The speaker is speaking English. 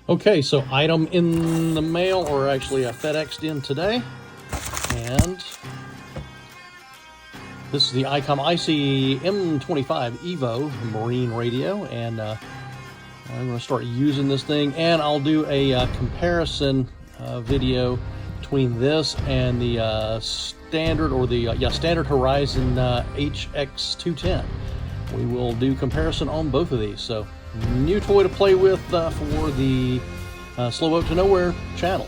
Okay, so item in the mail, or actually FedExed in today, and this is the Icom IC-M25 EVO marine radio, and I'm going to start using this thing, and I'll do a comparison video between this and the Standard Horizon HX210. We will do comparison on both of these. So, new toy to play with for the Slow Boat to Nowhere channel.